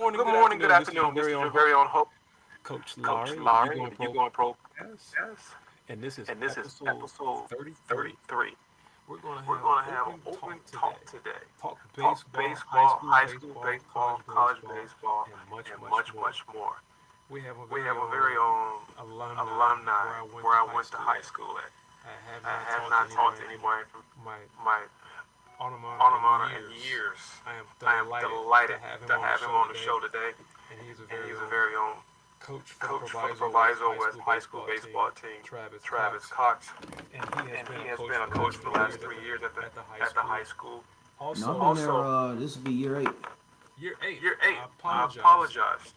Good morning, good afternoon. This is your very own host, Coach Coach Larry with the You Larry Going with the You Pro Going Pro podcast, podcast, and this is and this is episode episode 33. 33. We're going to We're have going to have an open open talk talk today. today. Talk Talk baseball, baseball, high school college baseball, college baseball, baseball, and much, and much much, more. much more. We have a We very have a own very own alumni alumni where I went where to I high went to school high at. school at. I have I not have talked to not talked anybody to from anybody from my my alma mater alma in mater in years. years. I am I am delighted to delighted have him to on the have him show on the today, show today, and he is a and very he's a own very own coach for the coach for the Proviso West Proviso High West School High School baseball team, baseball team, Travis Travis Cox, Cox, and he has and been he a has coach been for a the coach last for the three last years 3 years at the high at the high school. school. And I've Also, been there. Also, This will be year 8. year eight. year I eight, I apologize. apologize.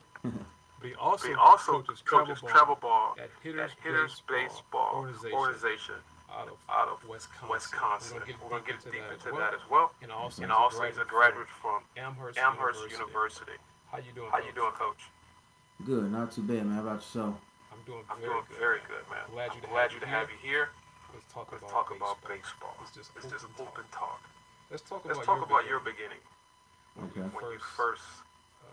But he But he also also coaches travel coaches ball travel ball at at Hitters Hitters Baseball Baseball Organization Organization out of out of Wisconsin. We're Wisconsin. going to get We're deep gonna get into deep that as into well. that as well. And also, Okay. And he's a also, he's a graduate graduate from from Amherst Amherst University. University. How you doing, How you Coach? doing, Coach? Good, not too bad, man. How about yourself? I'm doing I'm very doing good, very man. good, man. Glad I'm you to glad have you you to have here. you here. Let's talk Let's about talk about baseball. baseball. It's just It's just open open talk. talk. Let's talk Let's about talk your about your beginning. beginning Okay. when you first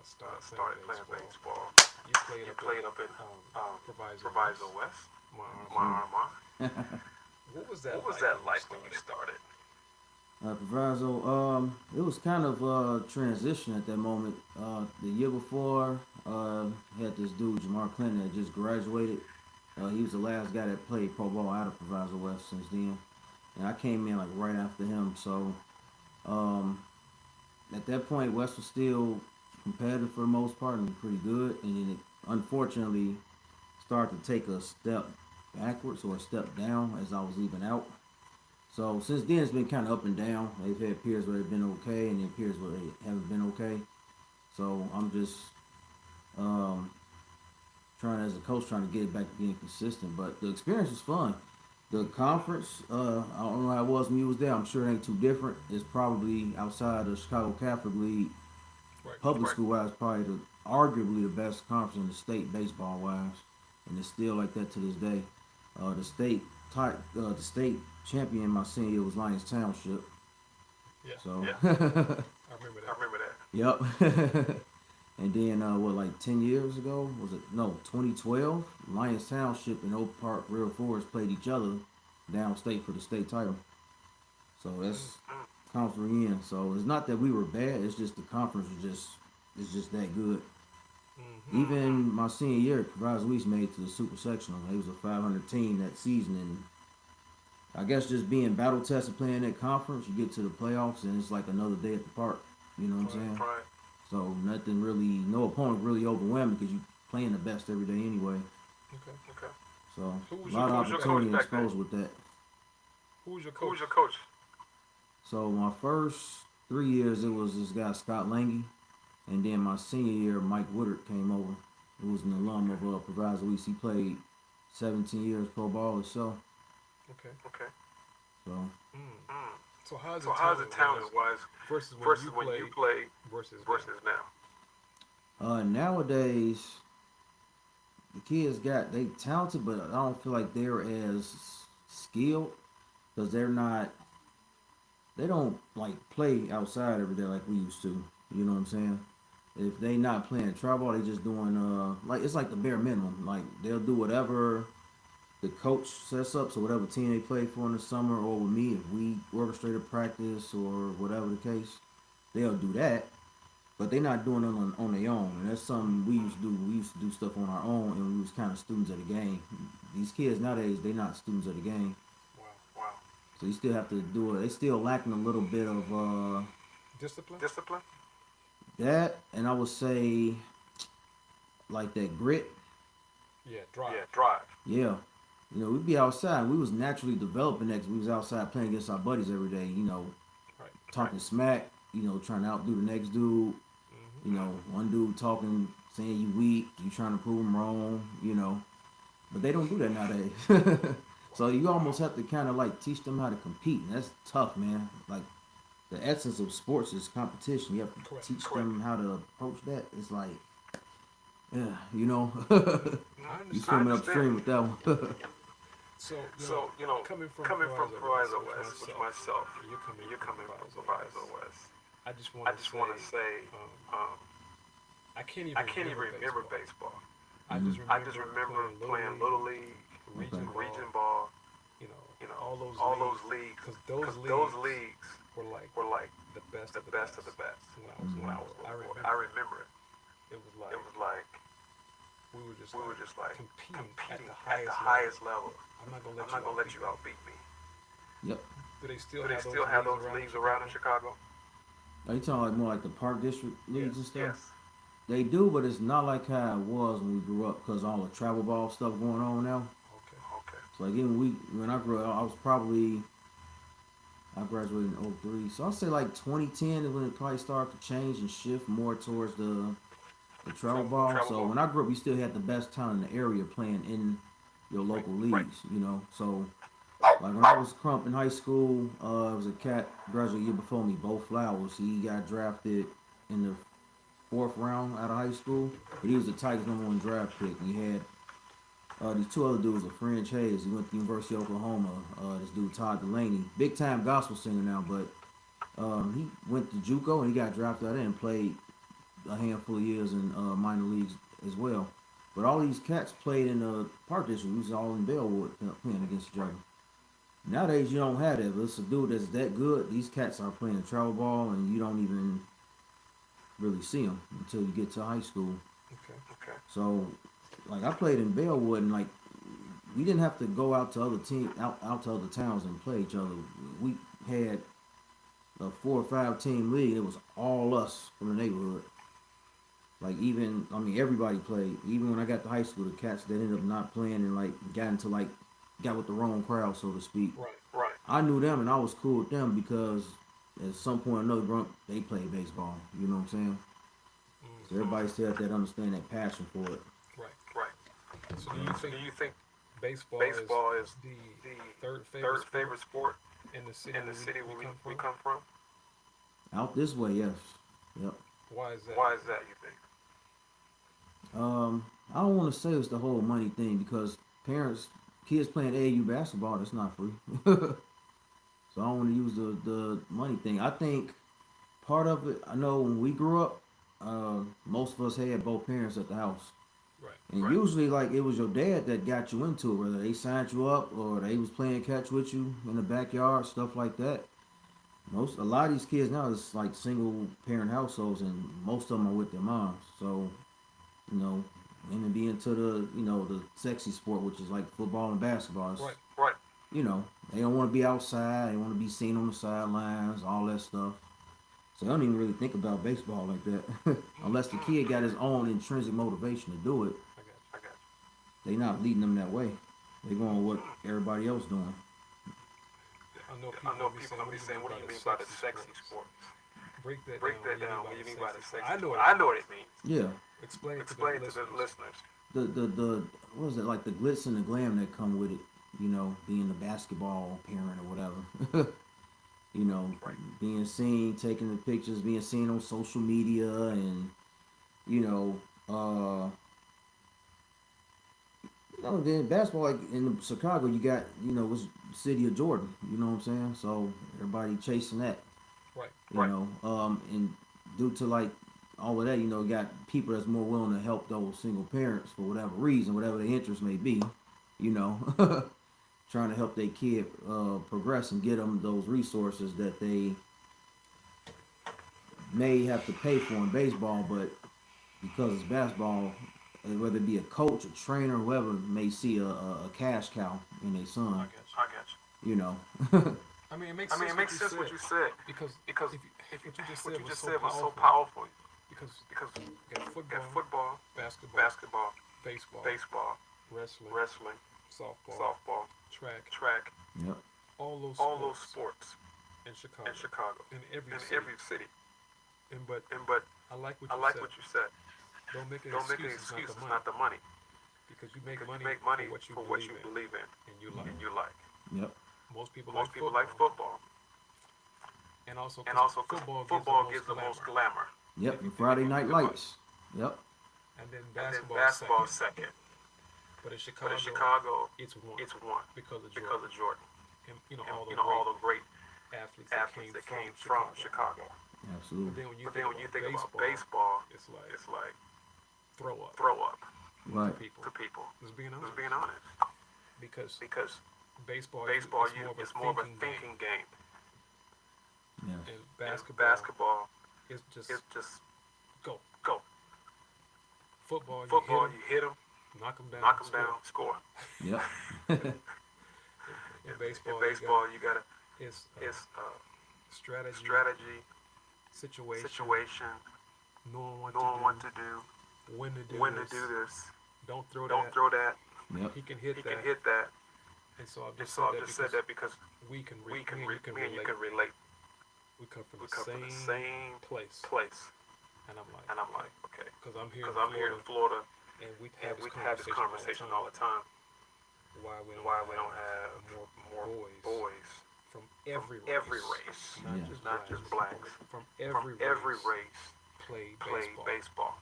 Started started playing playing baseball. baseball. You played You up played at up in Proviso Proviso West, West, my Sure. alma mater. Marmar. What was What that was like that when you like when you started? started? Proviso. It was kind of transition at that moment. The year before, had this dude Jamar Clinton that just graduated. He was the last guy that played pro ball out of Proviso West since then, and I came in like right after him. So um, at that point, West was still competitive for the most part and pretty good, and then it unfortunately started to take a step backwards or a step down as I was leaving out. So since then, it's been kind of up and down. They've had periods where they've been okay, and then periods where they haven't been okay. So I'm just um, trying, as a coach, trying to get it back to being consistent. But the experience was fun. The conference, I don't know how it was when you was there. I'm sure it ain't too different. It's probably outside the Chicago Catholic League, Right. public school wise, probably arguably the best conference in the state baseball wise, and it's still like that to this day. The state champion my senior year was Lions Township. Yeah. So, Yeah. I remember I that. remember that. yep. And then what, like 10 years ago was it? No, 2012. Lions Township and Oak Park Real Forest played each other downstate for the state title. So that's Mm. conference we're in. So it's not that we were bad. It's just the conference was just it's just that good. Mm-hmm. Even my senior year, Rise West made it to the Super Sectional. It was a 500 team that season, and I guess just being battle tested playing that conference, you get to the playoffs, and it's like another day at the park. You know what I'm saying? Right. So nothing really, no opponent really overwhelming because you playing the best every day anyway. Okay. Okay. So Who was a lot your of coach back opportunity then? exposed with that. Who was your Who coach? was your coach? So my first 3 years, it was this guy Scott Lange, and then my senior year, Mike Woodard came over. He was an alum of Proviso East. He played 17 years pro ball himself. Okay. Okay. So Mm. Mm. So how's So the how's the talent talent wise versus when versus you when you played played versus versus now? nowadays, the kids they talented, but I don't feel like they're as skilled because they don't like play outside every day like we used to. You know what I'm saying? If they not playing travel, they just doing like it's like the bare minimum. Like they'll do whatever the coach sets up, so whatever team they play for in the summer, or with me if we orchestrate a practice or whatever the case, they'll do that. But they're not doing it on their own, and that's something we used to do. We used to do stuff on our own, and we was kind of students of the game. These kids nowadays, they're not students of the game, wow Wow. so you still have to do it. They still lacking a little bit of discipline? Discipline. that, and I would say like that grit. Yeah, drive. Yeah. Drive. Yeah, we'd be outside. We was naturally developing that 'cause we was outside playing against our buddies every day. Right. Talking smack. Trying to outdo the next dude. Mm-hmm. One dude talking, saying you weak. You trying to prove him wrong. But they don't do that nowadays. So you almost have to kind of like teach them how to compete, and that's tough, man. Like the essence of sports is competition. You have to Correct. teach Correct. them how to approach that. It's like, yeah, I you understand. swimming upstream with that one. So, So coming from coming from Proviso Proviso West, West, which which myself, myself, you're coming from from Proviso Proviso West. West. I just I want to just say, want to say, um, um, I I can't even remember baseball. I just remember playing little league, region ball, all those leagues, because those leagues were like the best of the best when I was a little boy. I remember it. It was like we were just like competing at the highest level. I'm not gonna let you outbeat me. Yep. Do they still have those leagues around in Chicago? Are you talking like more like the park district leagues and stuff? Yes. They do, but it's not like how it was when we grew up because all the travel ball stuff going on now. Okay. So like when I grew up, I graduated in '03, so I'll say like 2010 is when it probably started to change and shift more towards the travel ball. So when I grew up, you still had the best talent in the area playing in your local leagues, you know. So like when I was crump in high school, it was a cat graduated a year before me, Bo Flowers. He got drafted in the fourth round out of high school, but he was the Tigers' #1 draft pick. We had these two other dudes, a Fringe Hayes. He went to the University of Oklahoma. This dude Todd Delaney, big time gospel singer now, but he went to JUCO and he got drafted out there and played a handful of years in minor leagues as well. But all these cats played in the park district. We was all in Bellwood playing against each other. Nowadays you don't have that. But it's a dude that's that good. These cats are playing travel ball and you don't even really see them until you get to high school. Okay. So, like I played in Bellwood, and like we didn't have to go out to out to other towns and play each other. We had a 4 or 5 team league. It was all us from the neighborhood. Like everybody played. Even when I got to high school, the cats that ended up not playing and like got with the wrong crowd, so to speak. Right. I knew them and I was cool with them because at some point or another, they played baseball. You know what I'm saying? So everybody still has that understand that passion for it. Right. So do you think baseball is the third favorite sport in the city where we come from? Out this way, yes. Yep. Why is that? You think? I don't want to say it's the whole money thing because kids playing AAU basketball, that's not free. So I don't want to use the money thing. I think part of it, I know when we grew up, most of us had both parents at the house. Right. And usually, like, it was your dad that got you into it, whether they signed you up or they was playing catch with you in the backyard, stuff like that. A lot of these kids now is like single parent households, and most of them are with their moms. So, women be into the sexy sport, which is like football and basketball. Right. They don't want to be outside. They want to be seen on the sidelines, all that stuff. So they don't even really think about baseball like that, unless the kid got his own intrinsic motivation to do it. I got you. They not leading them that way. They going with what everybody else doing. I know people gonna be saying, "What do you mean by the sexy sport?" Break that down. What do you mean by the sexy? I know what it means. Yeah. Explain to the listeners. The what is it, like the glitz and the glam that come with it? Being the basketball parent or whatever. Right. Being seen, taking the pictures, being seen on social media, and then basketball, like in Chicago, you got it's the city of Jordan. You know what I'm saying? So everybody chasing that. Right. And due to like all of that, you got people that's more willing to help those single parents for whatever reason, whatever their interest may be. Trying to help their kid progress and get them those resources that they may have to pay for in baseball, but because it's basketball, whether it be a coach, a trainer, whoever may see a cash cow in their son. I got you. I mean, it makes sense what you said because if what you just said was so powerful. Because you got football, basketball, baseball, wrestling, softball, track. Yep. All those sports in Chicago, in every city. But I like what you said. Don't make an excuse. It's not the money. Because you make money for what you believe in and you like. Yep. Most people like football. And also football gives the most glamour. Yep. And Friday Night Lights. Yep. And then basketball second. But in Chicago, it's one because of Jordan. And all the great athletes that came from Chicago. Absolutely. But then when you think about baseball, it's like throw up Right. to people. Just being honest. Because Because baseball It's more of a thinking game. yeah. and And basketball is it's just go. go. Football, Football, you you hit them, knock them down, knock them score. down, score. Yep. In baseball, In baseball, you gotta it's it's strategy, strategy, situation, knowing what knowing to what do, to do, when to do when this. to do this. Don't throw Don't that. throw that. Yep. He can hit He that. can hit that. And so I've And just so said I that just because said that because we can me and you can relate. relate. We come from We the come from the same place. place. And I'm like, Okay. because I'm Because I'm here in Florida, and we and have we this have this conversation all the time. Why we Don't have more boys from from every every race, race, not Yeah. just not just blacks, from from every race play play baseball.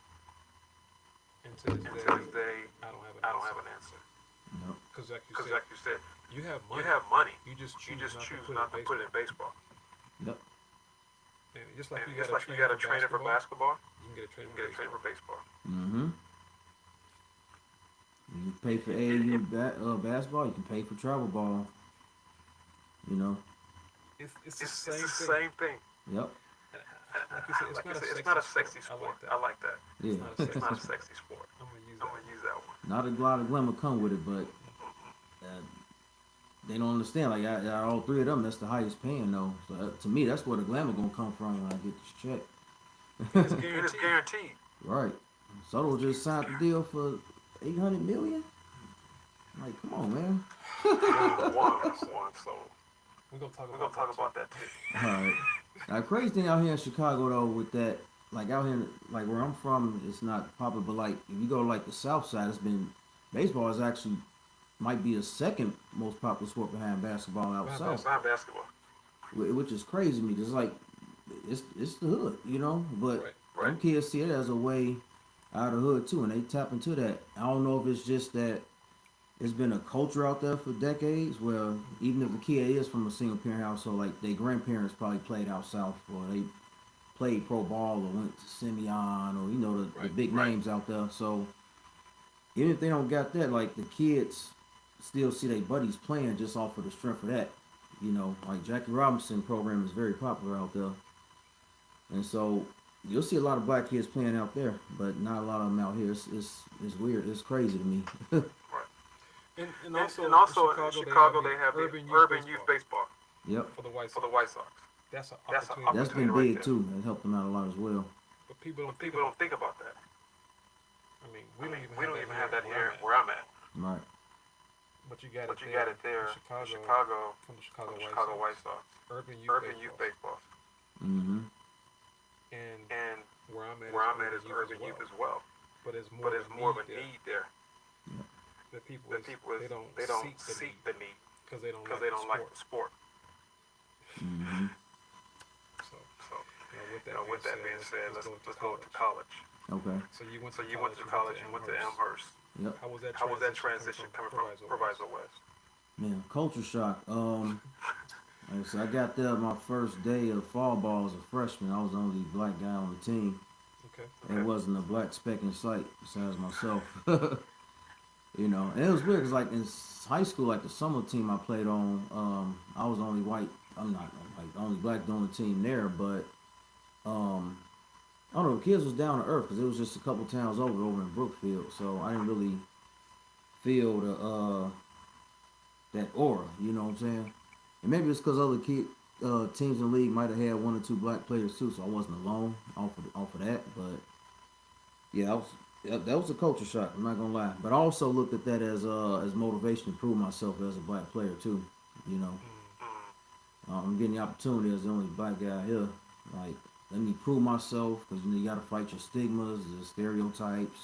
And to this And day, to this day, I don't have an I don't answer. have an answer. Yep. Because like Because like you said, you have you money. have money. You just You choose, just not, choose to not to put it in baseball. Yep. And just like And you just got like you got a trainer for basketball, you can get a you trainer can for get a trainer for baseball. baseball. Mm-hmm. You pay for AAU basketball, you can pay for travel ball. You know. It's It's the the same thing. same thing. Yep. Like you said, It's not a sexy sport. I like that. Yeah. It's not a sexy sport. I'm gonna use I'm that. gonna use that one. Not a lot of glamour come with it, but they don't understand. Like all three of them, that's the highest paying though. So to me, that's where the glamour gonna come from when I get this check. It's And it's guaranteed. guaranteed. Right. Soto just signed the deal for $800 million. Like, come on, man. One. So We're gonna talk we're gonna talk about that too. All right. Now, crazy thing out here in Chicago though, with that, like out here, like where I'm from, it's not popular. But like, if you go to like the South Side, it's been baseball is actually might be the second most popular sport behind basketball out Behind south, Not basketball. which is crazy to me. Cause like, it's the hood, you know. But Right. them Right. kids see it as a way out of the hood too, and they tap into that. I don't know if it's just that it's been a culture out there for decades where even if the kid is from a single parent household, like their grandparents probably played out south or they played pro ball or went to Simeon or the Right, big right. names out there. So even if they don't got that, like the kids still see their buddies playing just off of the strength of that. You know, like Jackie Robinson program is very popular out there. And so you'll see a lot of black kids playing out there, but not a lot of them out here. It's weird. It's crazy to me. And And also, also in in Chicago, they have the urban youth baseball Yep. for the White for Sox. the White Sox. That's an That's an opportunity. That's been opportunity right big there. too. It helped them out a lot as well. But people don't But think people don't think about that. I mean, we don't even We don't even have that here where where I'm at. Right. But you got But it you there. got it there in in Chicago, Chicago, from the Chicago, from the Chicago White Sox. Urban Urban youth youth baseball. baseball. Mm-hmm. And And where I'm where I'm at is urban youth as well. But it's But it's more of a there. need there. The people, The is, people they don't seek the need because they don't because like they don't like the sport. Mm-hmm. So, So with that being said, let's go go to college. Okay. So you went So to you went to college and went to Amherst. Yep. How was that Transition coming from Proviso West? Man, culture shock. Like I said, I got there my first day of fall ball as a freshman. I was the only black guy on the team. Okay. There wasn't a black speck in sight besides myself. You know, and it was weird because like in high school, like the summer team I played on, I was the only white. I'm not like the only black on the team there, but I don't know. The kids was down to earth because it was just a couple towns over in Brookfield, so I didn't really feel the that aura. You know what I'm saying? And maybe it's because other teams in the league might have had one or two black players too, so I wasn't alone off of that. But yeah, that was a culture shock. I'm not gonna lie, but I also looked at that as motivation to prove myself as a black player too. You know, I'm getting the opportunity as the only black guy here. Like, let me prove myself because you got to fight your stigmas, the stereotypes.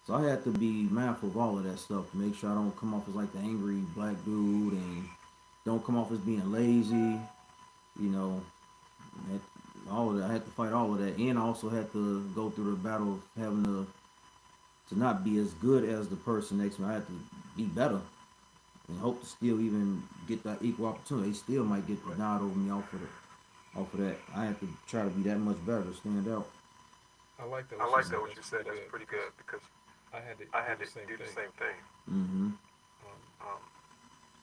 So I had to be mindful of all of that stuff to make sure I don't come off as like the angry black dude and don't come off as being lazy. You know, all of that. I had to fight all of that, and I also had to go through the battle of having to not be as good as the person next to me. I had to be better and hope to still even get that equal opportunity. They still might get the nod over me off of that. I had to try to be that much better to stand out. I like that. I What you like that said. what you That's said. pretty That's good pretty because good because I had to I do had the to same do the thing. same thing. Mm-hmm. Um, Um,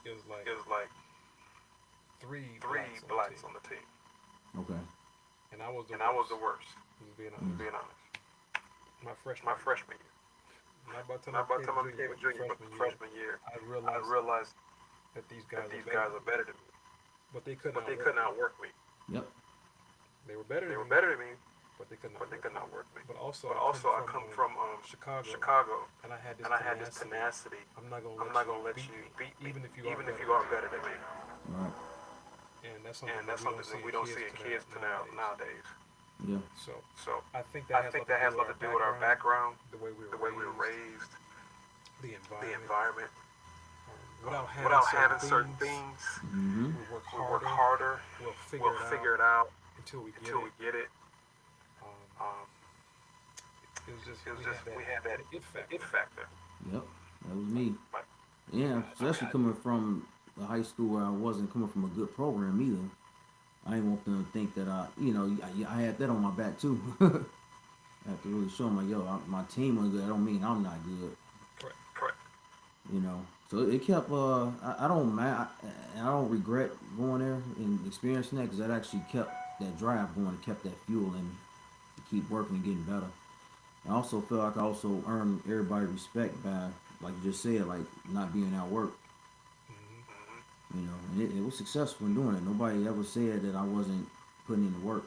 it was like it was like three three blacks on the blacks team, on the team, Okay. and I was the and I was worst. the worst. Just being Mm. honest. Being honest, My freshman my year, freshman year, not by the time I not by the became time a I junior, became a but the junior, but freshman the year, freshman year, I I realized realized that these that guys are these better guys than are me, better than me, but they couldn't but they outwork couldn't me. outwork me. Yep. They were better They than were me, better than me, but they couldn't but they outwork could me. not work me. But also, But I come also, I from come from Chicago, Chicago, and I had this and I had this tenacity. tenacity. I'm not gonna I'm let not you gonna let beat you me, beat me, even if you are even if better you than are me. better than me. Right. And that's something And that that's we don't something see that in we don't kids see in today kids nowadays. nowadays. Yeah. So So I think that I has a lot think to that do has with a lot our to do with our background, background, the way we the were way we were raised, raised, the the environment. environment. Without having Without certain having certain things, things, Mm-hmm. we work we work harder. harder. We'll figure We'll it out figure it out until we get until we it. get it. Um, Um, it was just it was we just had that we had that the it it factor. factor. Yep. That was Like me. Like Yeah. I Especially coming from a high school where I wasn't coming from a good program either. I didn't want them to think that I had that on my back too. I have to really show them like, yo, my team was good. I don't mean I'm not good. correct. Correct. So it kept. I don't I don't regret going there and experiencing that because that actually kept that drive going. It kept that fuel in me to keep working and getting better. I also feel like I also earned everybody respect by, like you just said, like not being outworked. Hmm. Hmm. And it was successful in doing it. Nobody ever said that I wasn't putting in the work.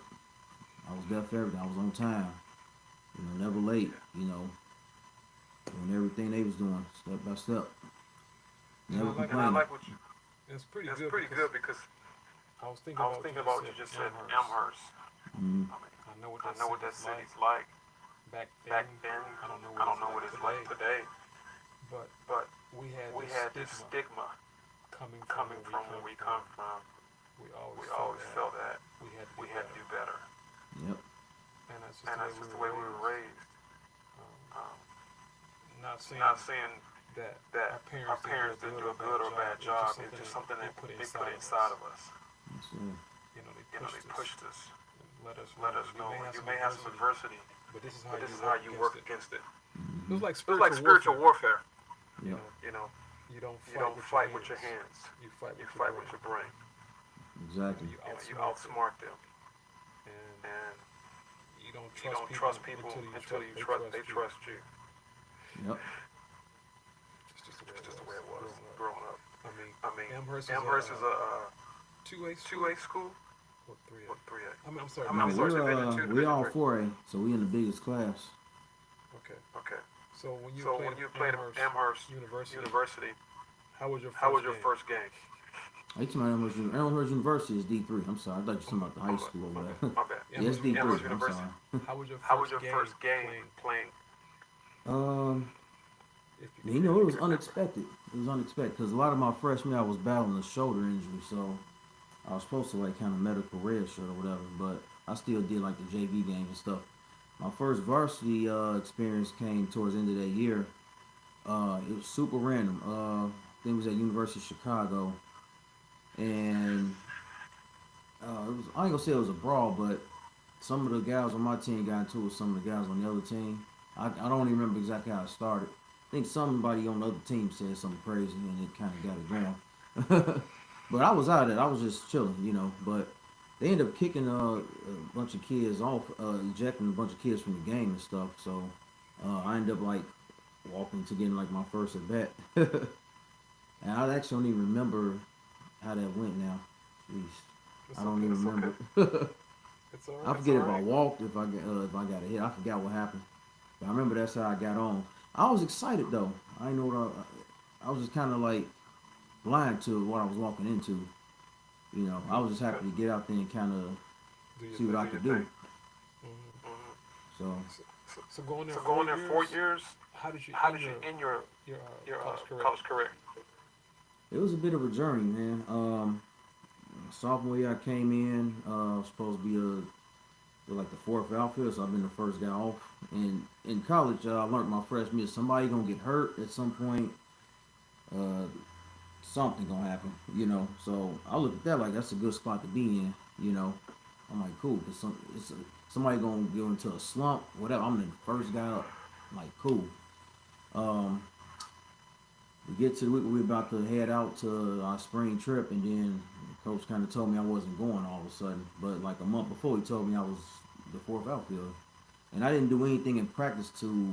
I was there for everything. I was on time. Never late. Doing everything they was doing step by step. And I Never like And what I complaining. like what you. it's pretty It's good pretty because good because I was thinking I was about what you thinking just about what said, you just said, Amherst. Amherst. Mm-hmm. I mean, I know what I that know what that city's like city's like back then. back then. I don't know I what don't it's know what like it's like today, today, but but we had we this had this stigma stigma coming from coming where we from where come we from. come from. We always We felt always that felt that we had to do we had to better, do better, Yep. and that's just and the way that's we just the were way we were raised. raised. Um, Um, not saying not saying that that our our parents didn't do a parents didn't good do or a a good bad or job. bad It was just job. It's something just that something they that put they put inside of inside us. of us. Yes, sir. They They pushed pushed us us and let us let know us you know may have you some may have some adversity, adversity, but this is how but this you is how work you against work it. against it. It was Mm-hmm. like It was like spiritual spiritual warfare. warfare. Yep. You know, You don't you fight don't with your fight with your hands. hands. You fight You with your fight brain. with your brain. Exactly. You You outsmart them, outsmart them, and and you don't you trust don't people trust people until you until trust you they trust trust they you. trust you. Yep. It's just the way It's it just the was way it was growing up. growing up. I mean, I mean, Amherst is Amherst is a 2A school 2A school or 3A. or 3A. I'm sorry, No, I'm sorry, Division 2. Division 2, we Division all 3. 4A, so we in the biggest class. Okay. Okay. So when you So played when you at played at Amherst University, University, how was your how was first your game? first game? I talking about Elmhurst University is D3. I'm sorry, I thought you were talking about the high My bad. school My over bad. there. My bad. Yeah, it's D3. Amherst I'm University. sorry. How was your How was first your game first game playing? Um, If you can it remember. was unexpected. It was unexpected because a lot of my freshman I was battling a shoulder injury, so I was supposed to like kind of medical red shirt or whatever, but I still did like the JV games and stuff. My first varsity experience came towards the end of that year. It was super random. I think it was at University of Chicago, and it was, I ain't gonna say it was a brawl, but some of the guys on my team got into it with some of the guys on the other team. I don't even remember exactly how it started. I think somebody on the other team said something crazy and it kind of got it going. But I was out of it. I was just chilling. But they ended up kicking a bunch of kids off, ejecting a bunch of kids from the game and stuff. So I ended up like walking to getting like my first at bat. And I actually don't even remember how that went now. Jeez. It's I don't okay. even It's okay. remember. It's all right. I forget if I walked, if I got a hit. I forgot what happened. But I remember that's how I got on. I was excited though. I didn't know what I was just kind of like blind to what I was walking into. I was just happy to get out there and kind of Do your see what thing. I could do. Hmm. Mm-hmm. So So going there So 4 going there years, 4 years, how did you how end did you your end your your college career? college career? it was a bit of a journey, man. Sophomore year I came in, supposed to be like the fourth outfield, so I've been the first guy off. And in college, I learned my freshman year, somebody gonna get hurt at some point. Uh, Something gonna happen. So I look at that like that's a good spot to be in. I'm like, cool, cause somebody gonna go into a slump, whatever. I'm the first guy up. I'm like, cool. Um, we get to the week, we about to head out to our spring trip, and then the coach kind of told me I wasn't going all of a sudden. But like a month before, he told me I was the fourth outfielder, and I didn't do anything in practice to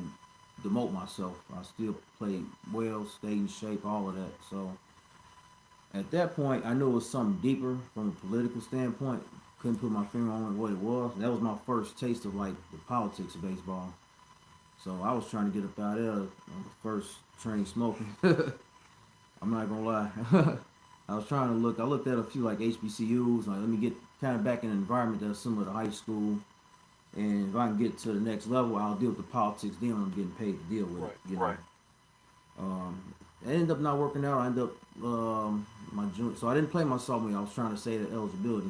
demote myself. I still played well, stayed in shape, all of that. So at that point, I knew it was something deeper from a political standpoint. Couldn't put my finger on what it was. And that was my first taste of like the politics of baseball. So I was trying to get up out of there on the first train smoking. I'm not gonna lie. I was trying to look. I looked at a few like HBCUs. Like, let me get kind of back in an environment that's similar to high school. And if I can get to the next level, I'll deal with the politics then when I'm getting paid to deal with it. You know? Right. It ended up not working out. I ended up my junior, so I didn't play my sophomore year. I was trying to say the eligibility.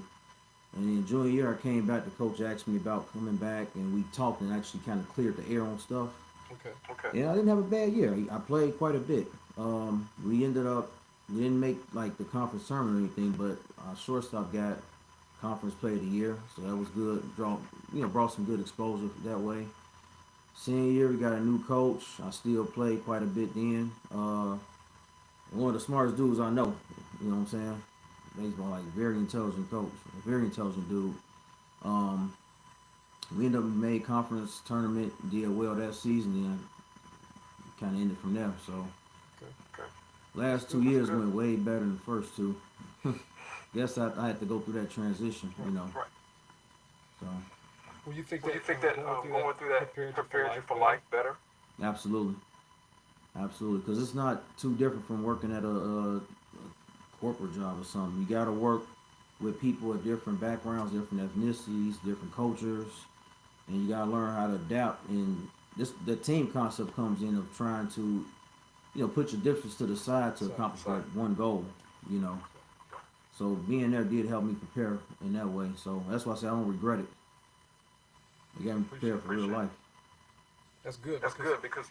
And then junior year, I came back. The coach asked me about coming back, and we talked and actually kind of cleared the air on stuff. Okay. Yeah, I didn't have a bad year. I played quite a bit. We ended up, we didn't make like the conference tournament or anything, but our shortstop got conference player of the year, so that was good. Brought some good exposure that way. Senior year, we got a new coach. I still played quite a bit then. One of the smartest dudes I know. You know what I'm saying? Baseball, like very intelligent coach, a very intelligent dude. Um, we ended up made conference tournament, did well that season, then kind of ended from there. So Okay. last 2 years went way better than the first two. Guess I had to go through that transition, you know. Right. So Well, you think Well, that you think that going through that prepared you for life better? absolutely, because it's not too different from working at a corporate job or something. You got to work with people with different backgrounds, different ethnicities, different cultures, and you got to learn how to adapt. And the team concept comes in of trying to, put your differences to the side to accomplish that one goal. You know, so being there did help me prepare in that way. So that's why I say I don't regret it. It got me prepared for real life. That's good. That's good because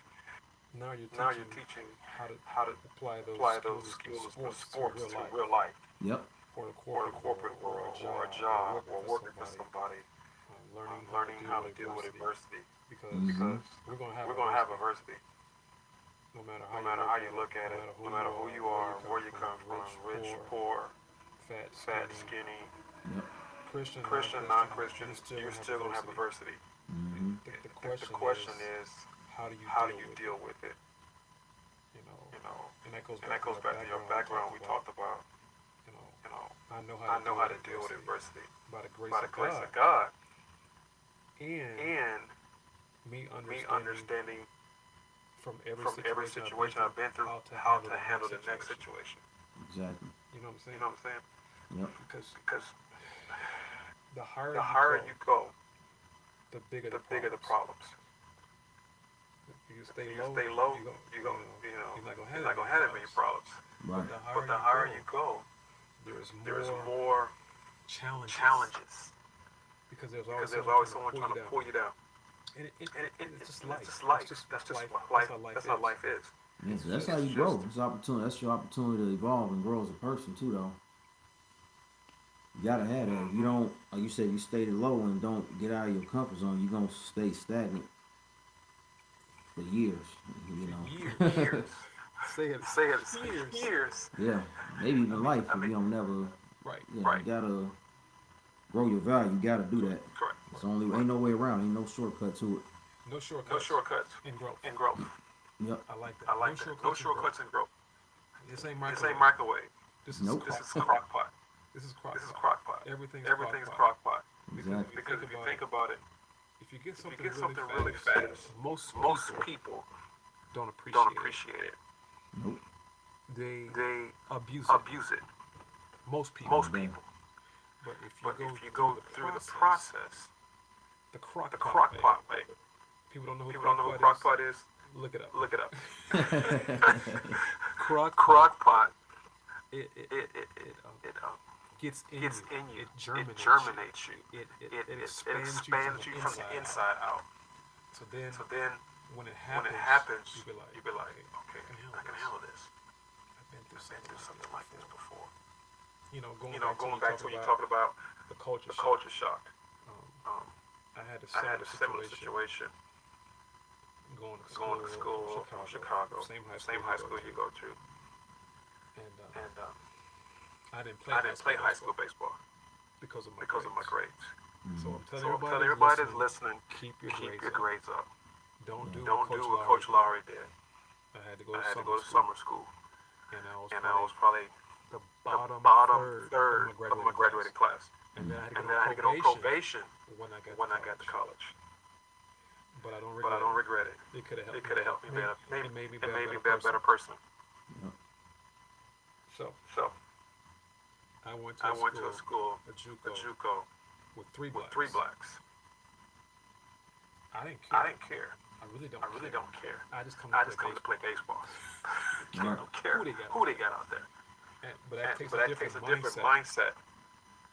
Now you're teaching how to apply those skills skills from sports to to real life Yep. or the or the corporate world or a job or working for somebody, learning how to deal with adversity because Mm-hmm. we're gonna we're going to have adversity. no matter No matter how you look at it, no matter who you are, where you come from, rich, poor, fat, skinny, Yep. Christian, non-Christian, you're still going to have adversity. Mm-hmm. The The question is, how do how do you you deal deal with it? you know You know, and that and that goes back to your background we talked about. you know You know, I I know how to deal with adversity by the grace by the of grace God of God and and me me understanding understanding from from every situation I've been through how to handle the next situation. Exactly. You know what I'm saying? You know what I'm saying? Yep. Because The higher, the higher you go, the bigger the bigger the problems. If you If stay you low, stay low, you're not gonna you're not gonna have that many problems. Right. But the higher you go, there's there's more challenges because there's because there's always always someone trying to pull you down. And it's just That's life. just life. That's just life. That's how life is. Yes, that's how you grow. It's opportunity. That's your opportunity to evolve and grow as a person too, though. You gotta have that. If you don't, like you said, you stay low and don't get out of your comfort zone, you're gonna stay stagnant for years. You know. Years. Say it. Years. Yeah, maybe even life if you don't never. Right. You gotta grow your value. You gotta do that. Correct. It's ain't no way around. Ain't no shortcut to it. No shortcuts. No shortcuts in growth. in growth. Yep. I like that. I like that. No shortcuts in growth. This ain't This microwave. ain't microwave. This is Nope. This is crock pot. This is crock. This is crock pot. Everything's crock pot. Exactly. Because if you think about it, if you get if you something, get something really really fast, fast, most people don't appreciate, don't appreciate it. Nope. They They abuse abuse it. Most people. Most people. But But if you go through the process, the crock pot way, people don't know who people don't know who crock pot is. Look it up. Look it up. Crock pot. It It gets in gets you. in you. It germinates, germinates you. It It expands you from the inside out. So then, So then, when it when happens, it happens, you be like, okay, I can handle this. I've been I've been through something like this before. You know, going Going back to when you talked about the culture the culture shock. I I had a similar situation. Going to Going to school school from Chicago, Chicago, same high school you you go go to. to, And and I didn't play I high didn't school play high school baseball baseball because of my because of my grades. grades. So I'm So telling I'm everybody telling that's everybody that's listening, listening, keep your keep grades your up. grades up. Don't do Don't what do Coach what Lowry Coach did. Lowry did. I had to go I to had to summer go to school, summer school, and I was and I was probably probably the the bottom bottom third third of my of my graduating class. graduating class. And then I had to And get then on I had to get on probation probation when I got when to I got to college. college. But I don't But I regret don't it. regret it. It could have It helped me could have better. helped me better. It made me It made me better be a better person. person. Yep. So So I went I to went to a school, a a JUCO, JUCO, with three with blacks. 3 blacks. I didn't care. I didn't care. I really don't. I really don't care. I just come I to just play come to baseball. play baseball. Right. I don't care who they got out there. But that takes But a that different takes a different mindset. mindset.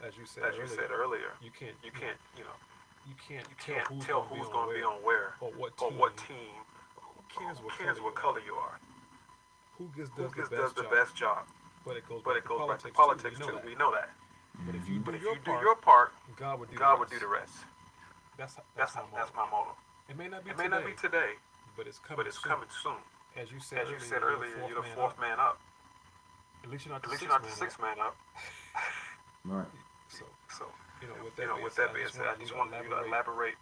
As you said As you said earlier, you can't. you can't, you know, You can't you can't tell tell who's who's going to be on where or what or team. what team. Who cares Who what cares what color color you you are? are? Who Who does does the the best best job? job? But it goes But back it to goes back to politics politics too. too. We We know know that. that. But if you do But if your you do part, your part, God would do God the would rest. do the rest. That's my my motto. motto. It may not be It may today, not be today, but it's coming but it's soon. coming soon. As you said As you said earlier, earlier, you're you're the the fourth fourth man man up. up. At least you're not At the least sixth you're not man the up. sixth man up. Right. So, So, with you that know, being with said, that being said, I just want wanted you to elaborate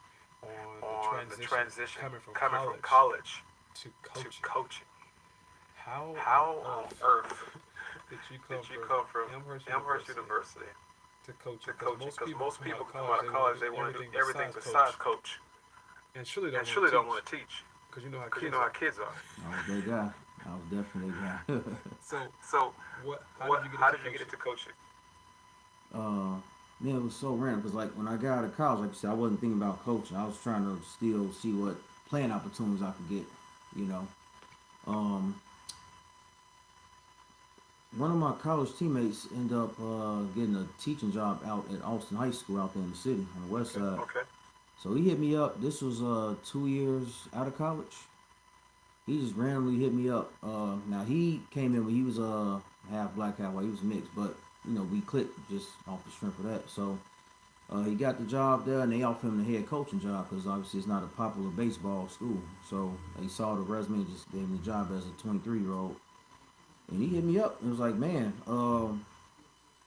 on the transition coming from coming college from to college to coaching. coaching. How How on on earth earth did you did you come from Amherst Amherst University University to coaching? to Because coaching? most Because people most come out people of come out of college, college, they they want want to to do do everything everything besides besides coach. coach. And surely And don't surely don't want want to to teach. teach. Because you know how Because you kids know how are. kids are. I was that guy. I was definitely that guy. So, So, how how did did you you get get into into coaching? coaching? Man, it was so random because like when I got out of college, like you said, I wasn't thinking about coaching. I was trying to still see what playing opportunities I could get. You know, um, one of my college teammates ended up getting a teaching job out at Austin High School out there in the city on the west side. Okay. So he hit me up. This was 2 years out of college. He just randomly hit me up. Now he came in when he was half black, half white. He was mixed, but we clicked just off the strength of that. So he got the job there, and they offered him the head coaching job because obviously it's not a popular baseball school. So they saw the resume, and just gave him the job as a 23-year-old. And he hit me up and was like, "Man,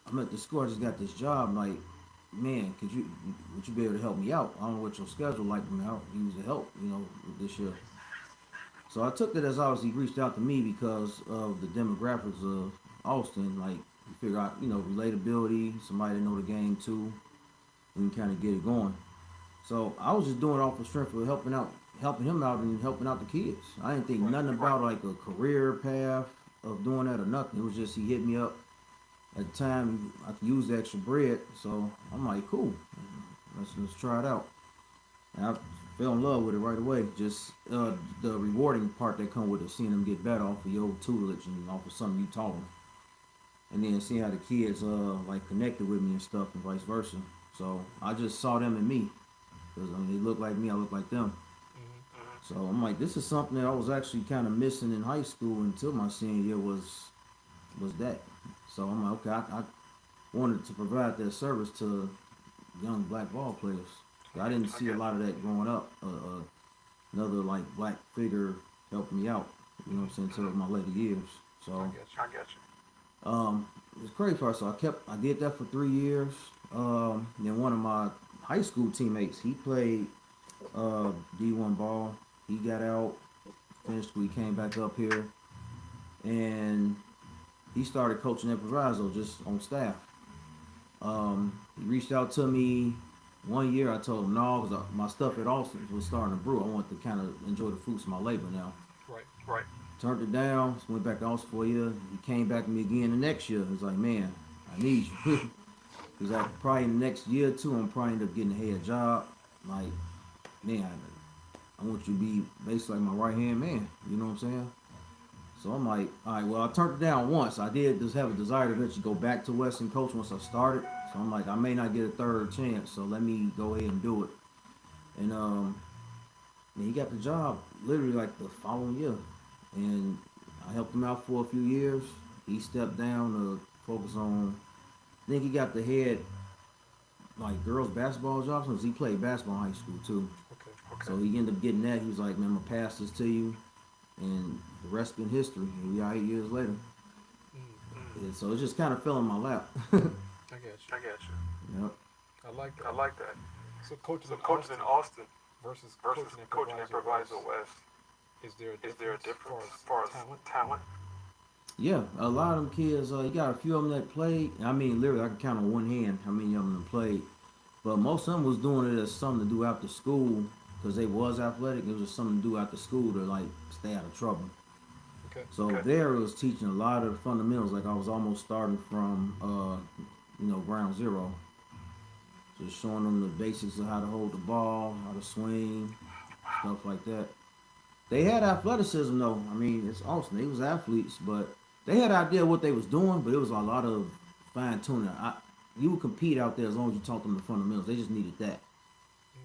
I'm at the school. I just got this job. Like, man, would you be able to help me out? I don't know what your schedule like, and how you use the help, with this year." So I took it as obviously he reached out to me because of the demographics of Austin. Like, you figure out, relatability, somebody that know the game too, and kind of get it going. So I was just doing it off the strength of helping him out, and helping out the kids. I didn't think nothing about like a career path of doing that or nothing. It was just he hit me up at the time. I could use the extra bread, so I'm like, cool, let's try it out. And I fell in love with it right away. Just the rewarding part that come with it, seeing them get better off of your tutelage and off of something you taught them, and then seeing how the kids like connected with me and stuff, and vice versa. So I just saw them in me, because they look like me, I look like them. So I'm like, this is something that I was actually kind of missing in high school until my senior year was that. So I'm like, okay, I wanted to provide that service to young black ball players. I didn't see a lot of that growing up. Another like black figure helping me out. You know what I'm saying? Until my later years. So I got you. it was crazy for us. So I did that for 3 years. Then one of my high school teammates, he played D1 ball. He got out, finished school, he came back up here, and he started coaching at Proviso just on staff. He reached out to me 1 year. I told him no, because my stuff at Austin was starting to brew. I wanted to kind of enjoy the fruits of my labor now. Right. Turned it down, went back to Austin for a year. He came back to me again the next year. He was like, man, I need you. He's like, probably in the next year or two, I'm probably end up getting a head job. Like, man, I want you to be basically like my right-hand man. You know what I'm saying? So I'm like, all right, well, I turned it down once. I did just have a desire to eventually go back to Western coach once I started. So I'm like, I may not get a third chance, so let me go ahead and do it. And he got the job literally like the following year. And I helped him out for a few years. He stepped down to focus on, I think he got the head like girls basketball jobs because he played basketball in high school too. Okay. So he ended up getting that. He was like, "Man, I'm gonna pass this to you," and the rest been history. Here we are 8 years later. Yeah, so it just kind of fell in my lap. I get you. I got you. Yep. I like that. I like that. So coaching Coaching in Austin versus versus coaching at Proviso West. Is there Is there a difference as as far as talent? Yeah, a lot of them kids. You got a few of them that played. I mean, literally, I can count on one hand how many of them played. But most of them was doing it as something to do after school because they was athletic. It was just something to do after school to like stay out of trouble. Okay. So there it was teaching a lot of the fundamentals. Like I was almost starting from, ground zero. Just showing them the basics of how to hold the ball, how to swing, stuff like that. They had athleticism though. I mean, it's awesome. They was athletes, but they had an idea what they was doing, but it was a lot of fine tuning. You would compete out there as long as you taught them the fundamentals. They just needed that.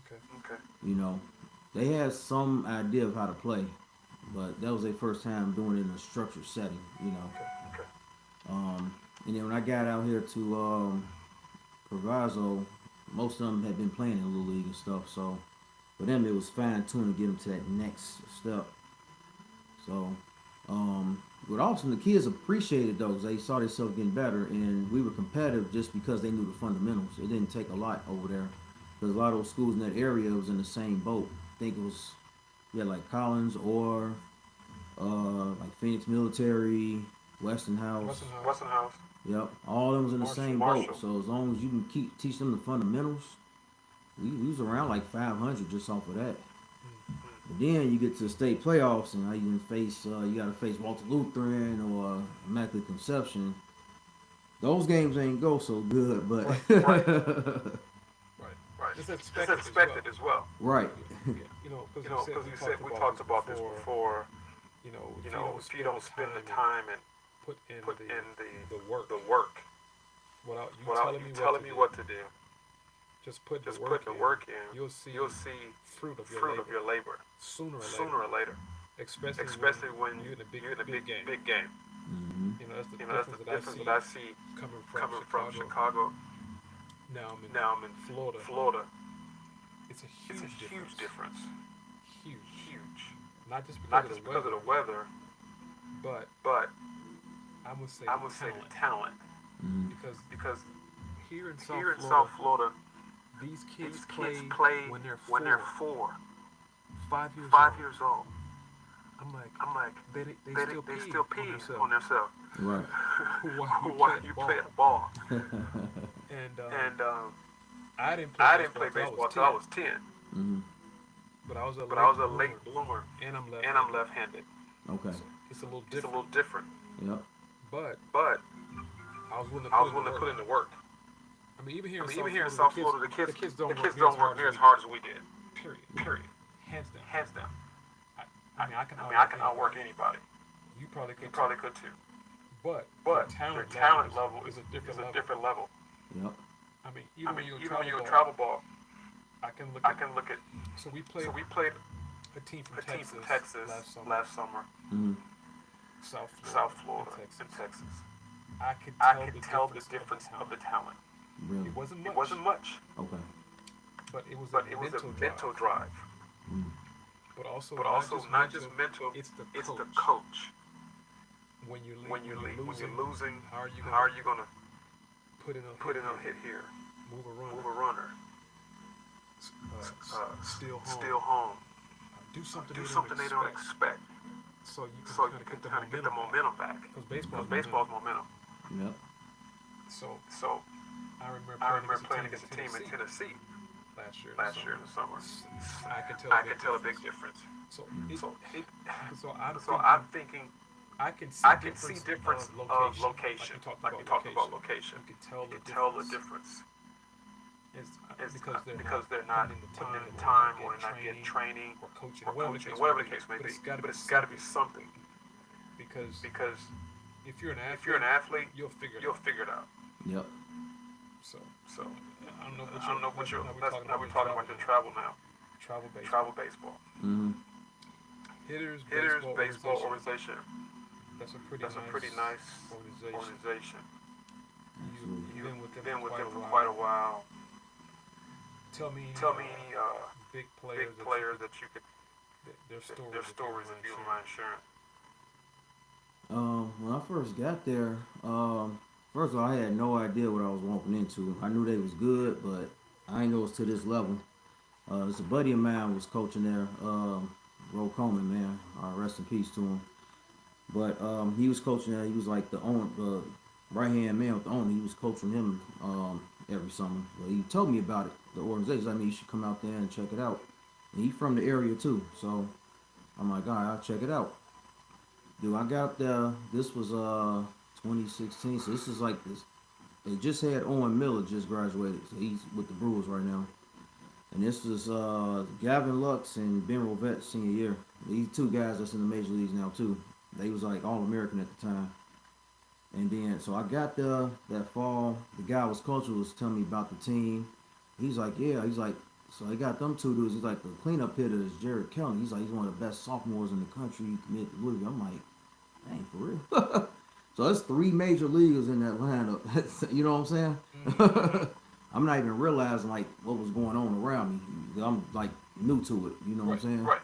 Okay. You know, they had some idea of how to play, but that was their first time doing it in a structured setting. You know. Okay. And then when I got out here to Proviso, most of them had been playing in Little League and stuff. So for them, it was fine tuning to get them to that next step. So, but also the kids appreciated those. They saw themselves getting better, and we were competitive just because they knew the fundamentals. It didn't take a lot over there because a lot of those schools in that area was in the same boat. I think it was, like Collins or like Phoenix Military, Westinghouse. Weston House. Yep, all of them was in the same Marshall. boat. So as long as you can teach them the fundamentals, we was around like 500 just off of that. But then you get to the state playoffs, and now you can face you got to face Walter Lutheran or Immaculate Conception. Those games ain't go so good, but Right. It's It's expected, expected as well. right. Because You said we talked about this before. If you don't spend the time and put in the the work, work without you without telling me what to do, just put just the put the work in. You'll see fruit of your labor sooner or later. Especially when you're in a you're in a big game. big game. Mm-hmm. That's the difference that I see coming from Chicago. Now I'm in Florida. It's a It's a huge huge difference. Huge. Not just Not because just because of the weather, but but I would say the talent. Mm-hmm. because here in South Florida, these kids these play kids play when they're 4, 5 years old. I'm like They still pee on themselves. Right. Why You play a ball. And I didn't I didn't play baseball until I was 10, Mm-hmm. but I was a late bloomer, and I'm left-handed. Okay. So it's a little It's a different. little different, Yep. But but I was willing to put in the work. I mean, even here in in South Florida, the kids don't work near as hard as we did. Period. Hands down. I mean, I can outwork anybody. You probably You could. probably could too. But But your their talent level is is a different a level. different level. Yep. I mean, Even when when you're you a travel ball, I can look at. So we played So we played a team from a team Texas, from Texas last summer. Mm-hmm. South Florida, and Texas. I I could could tell the difference of the talent. Really. It wasn't It wasn't much, Okay. but it was but it was a mental drive. Mm-hmm. But also Not just mental. It's the coach. When you're When you're losing, how are you gonna put in a hit here? move Move a a runner. steal home, Do something they don't expect. so you So can you can kind of get the momentum back. because Baseball's momentum. Yep. So I I remember playing against a team in Tennessee last year in the summer. I can tell a big difference. So So I'm thinking I can I can see difference of location. Like we talked about location. You can Tell the difference. It's because they're not putting in the time or they're not getting training or coaching, or whatever the case may be. But it's got to be something because because if you're an athlete, you'll figure it out. Yep. So So I don't know what you're. now We're talking about your travel now. travel baseball. Travel baseball. Mm-hmm. Hitters baseball organization. That's a pretty nice organization. organization. Absolutely. You've been with them Been with for them for quite quite a a while. Tell me any big big players players that you could their stories if you don't mind sharing. When I first got there, first of all, I had no idea what I was walking into. I knew they was good, but I didn't know it was to this level. It's a buddy of mine was coaching there, Ro Coleman, man. Rest in peace to him. But he was coaching there. He was like the owner, right hand man with the owner. He was coaching him every summer. But he told me about it, the organization. I mean, you should come out there and check it out. And he's from the area too, so I'm like, all right, I'll check it out. Dude, I got there. This was 2016, so this is like this. They just had Owen Miller just graduated, so he's with the Brewers right now. And this was Gavin Lux and Ben Rovette senior year. These two guys that's in the major leagues now too. They was like All-American at the time. And then, so I got there that fall. The guy was coaching was telling me about the team. He's like, yeah. He's like, so they got them two dudes. He's like, the cleanup hitter is Jared Kelly. He's like, he's one of the best sophomores in the country. He committed to Louisville. I'm like, dang, for real? So that's three major leaguers in that lineup. You know what I'm saying? Mm-hmm. I'm not even realizing like what was going on around me. I'm like new to it. You know what I'm saying? Right.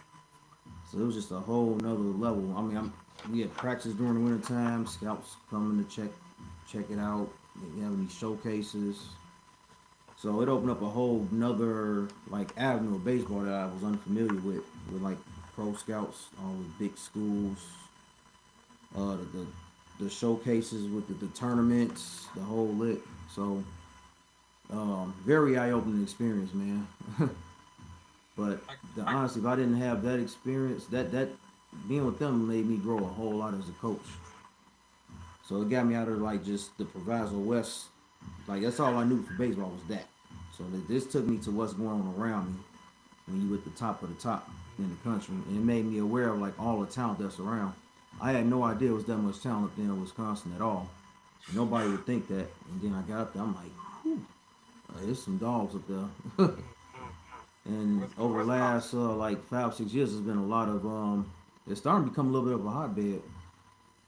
So it was just a whole nother level. I mean, we had practice during the winter time. Scouts coming to check it out. We having these showcases. So it opened up a whole nother like avenue of baseball that I was unfamiliar with like pro scouts, all the big schools, the showcases with the tournaments, the whole lit. So very eye-opening experience, man. But honestly, if I didn't have that experience, that being with them made me grow a whole lot as a coach. So it got me out of like just the Proviso West. Like that's all I knew for baseball was that. So this took me to what's going on around me when you at the top of the top in the country, and it made me aware of like all the talent that's around. I had no idea it was that much talent up there in Wisconsin at all. Nobody would think that. And then I got up there, I'm like, whew, there's some dogs up there. And over the last like 5-6 years, there's been a lot of it's starting to become a little bit of a hotbed.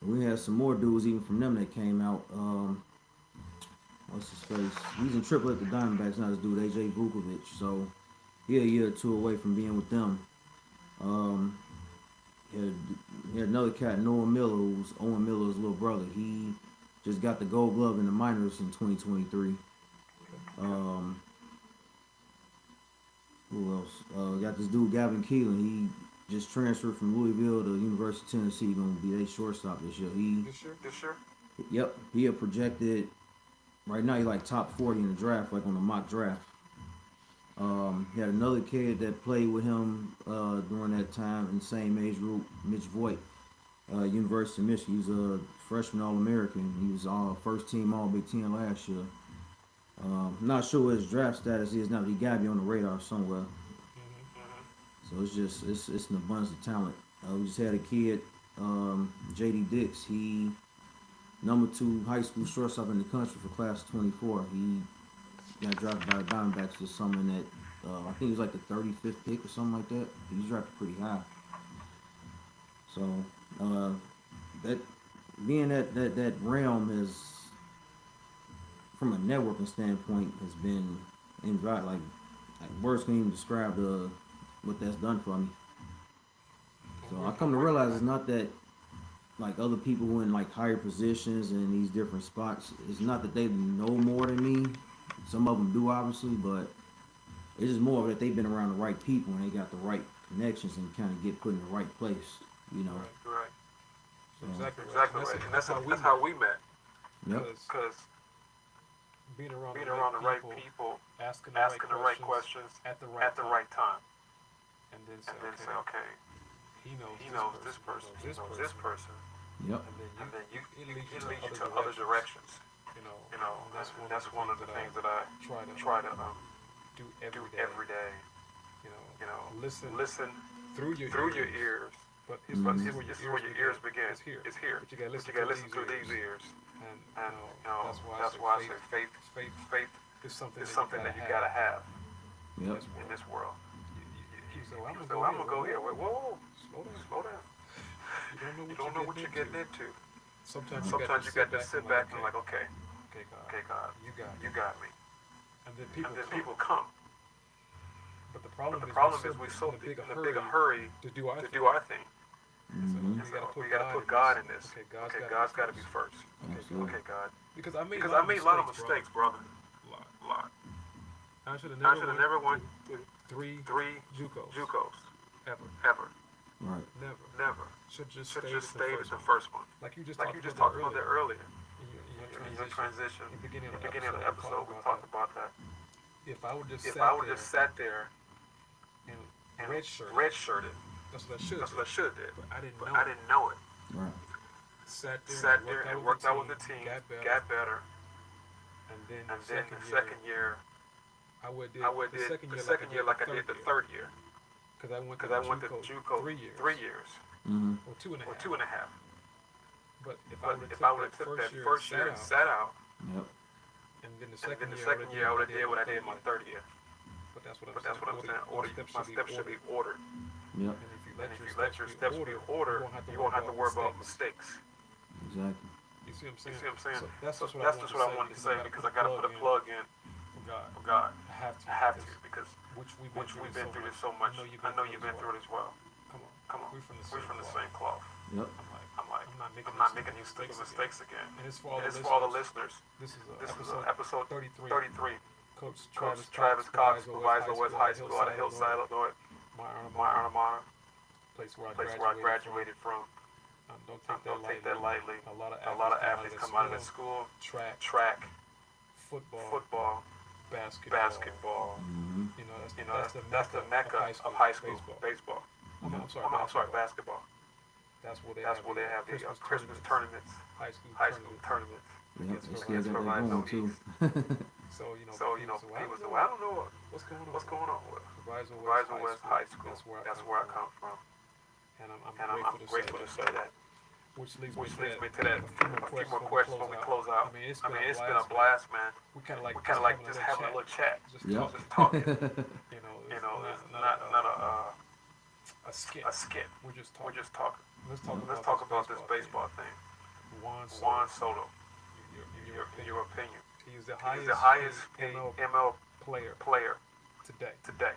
We had some more dudes even from them that came out. What's his face? He's in triple at the Diamondbacks now. This dude AJ Vukovic. So he a year or two away from being with them. He had another cat, Noah Miller, who's Owen Miller's little brother. He just got the Gold Glove in the minors in 2023. Who else? Got this dude Gavin Keelan. He just transferred from Louisville to University of Tennessee. Going to be their shortstop this year. This year? Yep. He had projected. Right now, he's like top 40 in the draft, like on the mock draft. He had another kid that played with him during that time in the same age group, Mitch Voigt, University of Michigan. He was a freshman All-American. He was first team All-Big Ten last year. Not sure what his draft status is now, but he got to be on the radar somewhere. So it's an abundance of talent. We just had a kid, J.D. Dix. He number 2 high school shortstop in the country for class 24. He got drafted by the Diamondbacks this summer in that, I think he was like the 35th pick or something like that. He was drafted pretty high. So, that being that realm has, from a networking standpoint, has been invaluable. Like words can't even describe what that's done for me. So I come to realize it's not that like other people who in like higher positions in these different spots, it's not that they know more than me. Some of them do obviously, but it's just more of that they've been around the right people and they got the right connections and kind of get put in the right place, you know. Right. So, Exactly right. And that's how we met. Yep. Because being around the right people, asking the right questions at the right time, and then say, okay, he he knows knows this person, knows this person, Yep. and then it leads you to other directions. You know, that's one of the things that I try to do do every day. You know, listen through your ears. But This is where your ears begin. It's here. But you gotta But you gotta listen through these ears. And that's why I say faith is something that you gotta have Yep. in this world. So I'm gonna go here. Whoa, slow down. You You don't know what you're getting into. Sometimes you got to sit back and like, okay, God, God, you got you got me. And then And then people come. But the problem is we're so in a bigger hurry to do our to thing. do our thing. Mm-hmm. So We gotta put God in this. Okay, God's gotta be first. Absolutely. Okay, God. Because I made a lot of mistakes, brother. A A lot. I should have I should have never went to to three three JUCOs ever. Right. Never. Should just stayed at at the first one. Like you just talked about that earlier. In Your transition. In the beginning of the episode, we talked about that. If I would just If I would just sat there and and redshirted, that's what I should have did. But I didn't know it. Right. Sat there and worked out with the team, got better. And then the second year, I would the second year like I did the third year. Because I went to JUCO 3 years. Mm-hmm. Or two and a half. But if I would have took that first year and sat out, Yep. and then the second second year I would have did what I did my third year. But that's what I'm saying. My steps should be ordered. Yep. And if you let your steps be ordered, you won't have to worry about mistakes. Exactly. You see what I'm saying? You see what I'm saying? So that's just what I wanted to say because I got to put a plug in for God. I have to because which we've been through this so much. I know you've been through it as well. Come on. We're from the same cloth. Yep. I'm not making these stupid mistakes again. And it's for all the listeners. This is episode 33. Coach Travis Cox, supervisor West High School out of Hillside, Illinois. My alma mater. Place where I graduated from. Don't take that lightly. A lot of athletes come out of that school. Track. Football. Basketball. Mm-hmm. That's the mecca of high school baseball. I'm sorry, basketball. That's where they have the Christmas tournaments, high school tournaments. Yep. They still got that going too. So people say, well, I don't know what's going on with Verizon West High School. That's where I come from. And I'm grateful to say that. Which leads me to that. A few more questions when we close out. I mean, it's been a blast, man. We kind of like just having a little chat. Just talking. It's not a skit. We're just talking. Let's talk about this baseball thing. Juan Soto. Your opinion. He's the highest paid ML player today.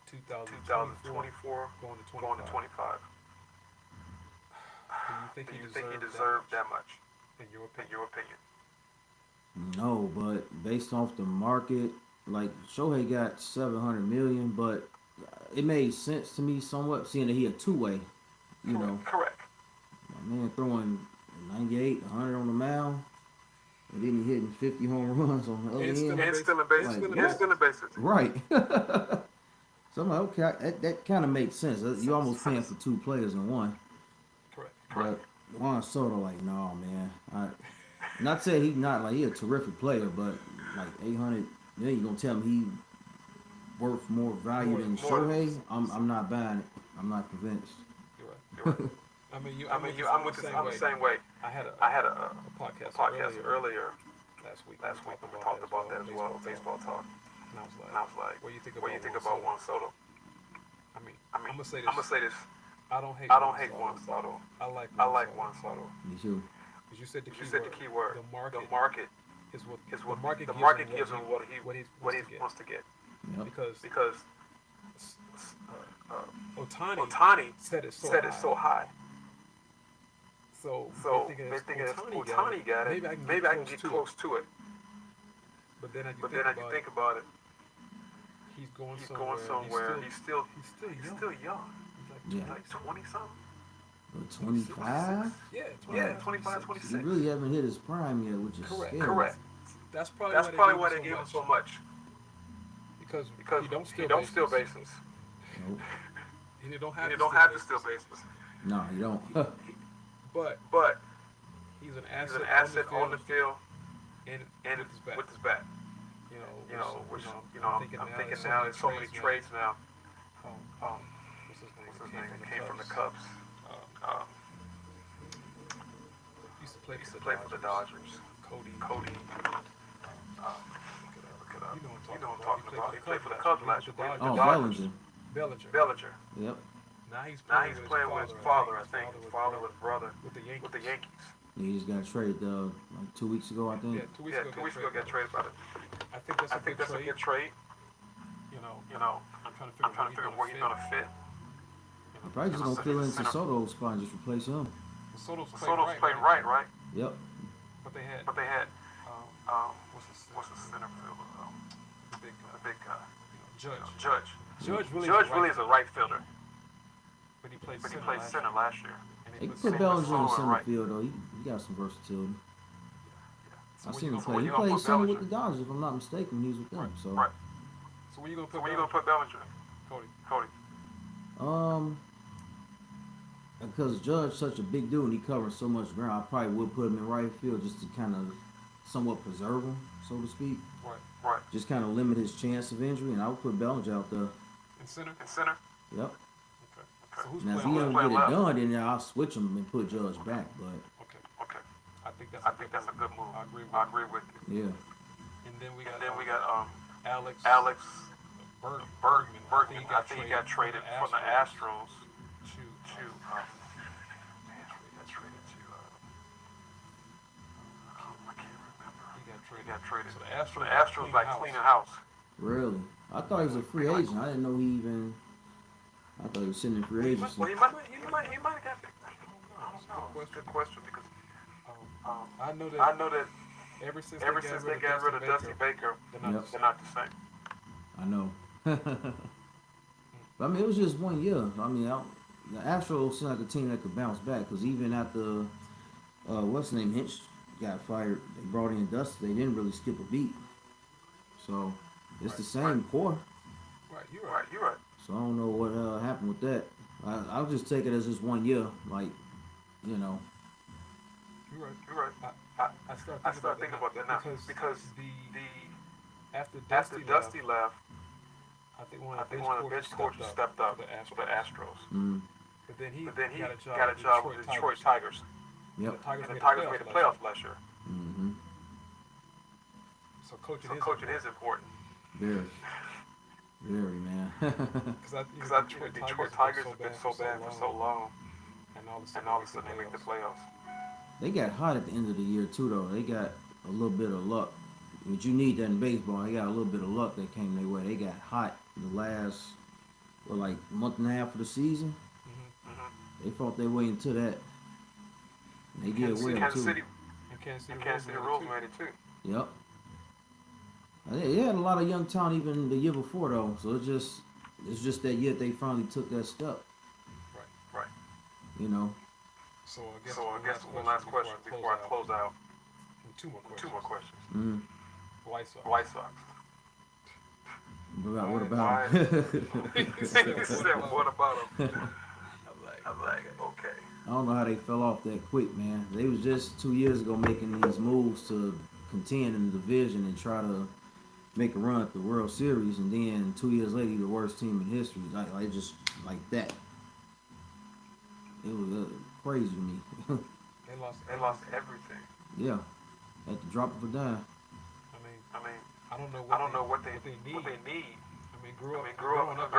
2024 going to 25. Do you think he deserved that much? In your opinion? No, but based off the market, like Shohei got $700 million, but it made sense to me somewhat, seeing that he a two-way. You know. Correct. My man throwing 98, 100 on the mound. And then he hitting 50 home runs on the other end. And still in bases. Right. So I'm like, okay, that kind of makes sense. You almost paying for two players in one. Correct. But Juan Soto, like, no, man. Not saying he's not, like, he a terrific player, but, like, 800, then you going to tell him he worth more value than Shohei? I'm not buying it. I'm not convinced. You're right. I'm the same way. I had a podcast earlier last week. We talked about that as well, baseball talk. And I was like, what do you think about Juan Soto? I mean, I'm gonna say this. I don't hate Juan Soto. I like Juan Soto. Me too. Because you said the key word. The market is what the market gives him what he wants to get. Yep. Because Ohtani said it's so high. So they thinking if Ohtani got it, maybe I can get close to it. But then as you think about it, he's going somewhere. He's still young. Yeah. Like 20 something. 25? Yeah, 25, 26. He really haven't hit his prime yet, which is scary. Correct. That's probably why they gave him so much. Because he don't steal bases. Nope. He don't have to steal bases. No, he don't. But he's an asset on the field and with his bat. I'm thinking now there's so many trades now. What's his name? Came from the Cubs. Used to play for the Dodgers. Cody. Look it up. You know what I'm talking about. He played for the Cubs last year. Oh, Bellinger. Yep. Now he's playing with his father, I think. Father with brother with the Yankees. He just got traded like 2 weeks ago, I think. Yeah, 2 weeks ago got traded by the. I think that's a good trade. You know, I'm I'm trying to figure where he's gonna fit. They're probably just gonna fill into Soto's spot and just replace him. Soto's played right? Yep. But they had what's the center fielder? The big guy. Judge. Judge really is a right fielder. But he played center last year. They can put Bellinger in center field though. He got some versatility. I seen him play. He played center with the Dodgers, if I'm not mistaken. He was with them. So. Right. So where you gonna put Bellinger? Cody. Because Judge such a big dude and he covers so much ground, I probably would put him in right field just to kind of somewhat preserve him, so to speak. Right. Just kind of limit his chance of injury, and I would put Bellinger out there. In center. Yep. Okay. So who's Now if he playing don't get left? it done, then I'll switch him and put Judge back. But Okay. I think that's a good move. I agree with you. yeah. And then we got Alex Bergman. Bergman. I think he got traded from the Astros to I can't remember. He got traded. So the Astros like cleaning house. Really? I thought he was a free agent. I didn't know he even. I thought he was sitting in free agency. Well, he might have got picked. I don't know. Good question because I know that ever since they got rid of Dusty Baker, they're not the same. I know. But I mean, it was just 1 year. I mean, the Astros seemed like a team that could bounce back because even after what's his name, Hinch got fired, they brought in Dusty. They didn't really skip a beat. So it's the same core. Right, you're right. So I don't know what happened with that. I'll just take it as just 1 year, like, you know. You're right. I start thinking about that now because after Dusty left, I think one of the bench coaches stepped up for the Astros. Mm. But then he got a job with the Detroit Tigers. Yep. And the Tigers made the playoffs last year. Mm-hmm. So coaching is important. Very, man. Because I think the Detroit Tigers have been so bad for so long, and all of a sudden they make the playoffs. They got hot at the end of the year too, though. They got a little bit of luck. But you need that in baseball. They got a little bit of luck that came their way. They got hot the last, month and a half of the season. Mm-hmm. They fought their way into that. And they did well too. Kansas City Royals made it too. Yep. They had a lot of young talent even the year before though. So it's just that year they finally took that step. Right. You know. So I guess one last question before I close out. Two more questions. Mm-hmm. White Sox. What about He said, what about them? I'm like, okay. I don't know how they fell off that quick, man. They was just 2 years ago making these moves to contend in the division and try to make a run at the World Series, and then 2 years later, you're the worst team in history. Like just like that. It was crazy to me. They lost everything. Yeah, had to drop it for dime. I mean, I don't know what they need. I mean, growing up, I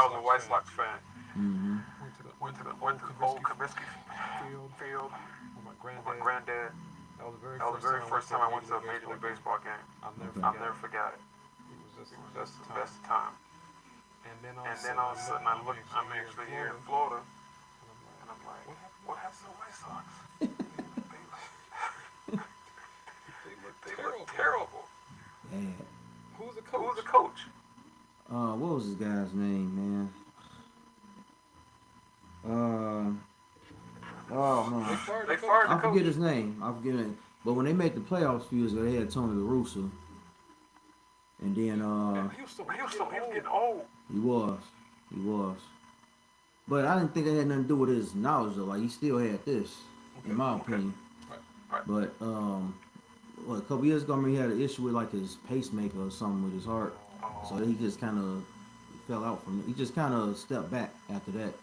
was a White Sox fan. Mm-hmm. Went to the old Comiskey field with my granddad. That was the very first time I went to a Major League Baseball game. I'll never forget it. It was just the best time. And then all of a sudden, I'm actually here in Florida, and I'm like, what happened to the White Sox? They look terrible. Yeah. Who's the coach? What was this guy's name, man? Oh man, They fired the I coach. forget his name. But when they made the playoffs a few years ago, they had Tony La Russa. And then He was getting old. He was. But I didn't think it had nothing to do with his knowledge though. Like he still had this, in my opinion. Right. But a couple years ago, I mean, he had an issue with like his pacemaker or something with his heart. So he just kind of fell out from it. He just kind of stepped back after that.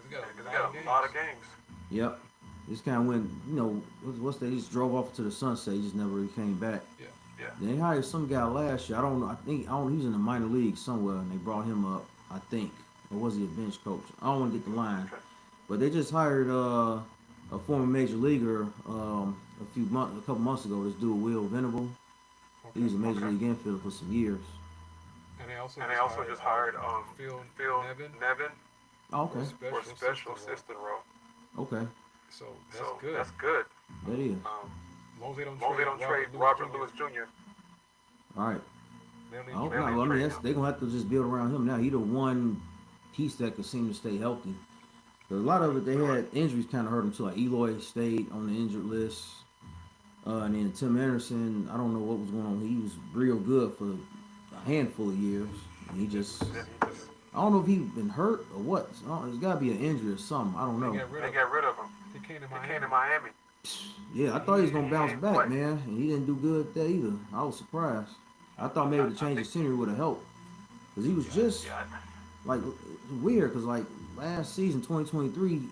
Because he got a lot of games. Yep. Just kind of went, he just drove off to the sunset. He just never really came back. Yeah. Then they hired some guy last year. I don't know. He was in the minor league somewhere, and they brought him up, I think. Or was he a bench coach? I don't want to get the line. Okay. But they just hired a former major leaguer a couple months ago. This dude, Will Venable. He was a major league infielder for some years. and they also just hired Phil Nevin Oh, okay. for a special assistant role. Okay. So that's good. That is. As long as they don't trade Robert Lewis Jr. All right. They I hope don't not. need Well, to I mean, trade him. they're gonna have to just build around him now. He the one piece that could seem to stay healthy. But a lot of it, they had injuries kind of hurt him too. Like Eloy stayed on the injured list, and then Tim Anderson. I don't know what was going on. He was real good for a handful of years, and he just. Then he just I don't know if he been hurt or what. There's got to be an injury or something. I don't know. they got rid of him. He came to He came to Miami. Yeah, I thought he was gonna bounce He back, played. man, and he didn't do good there either. I was surprised. I thought maybe the change of scenery would have helped, cause he was just Yeah, like weird. Cause like last season, 2023,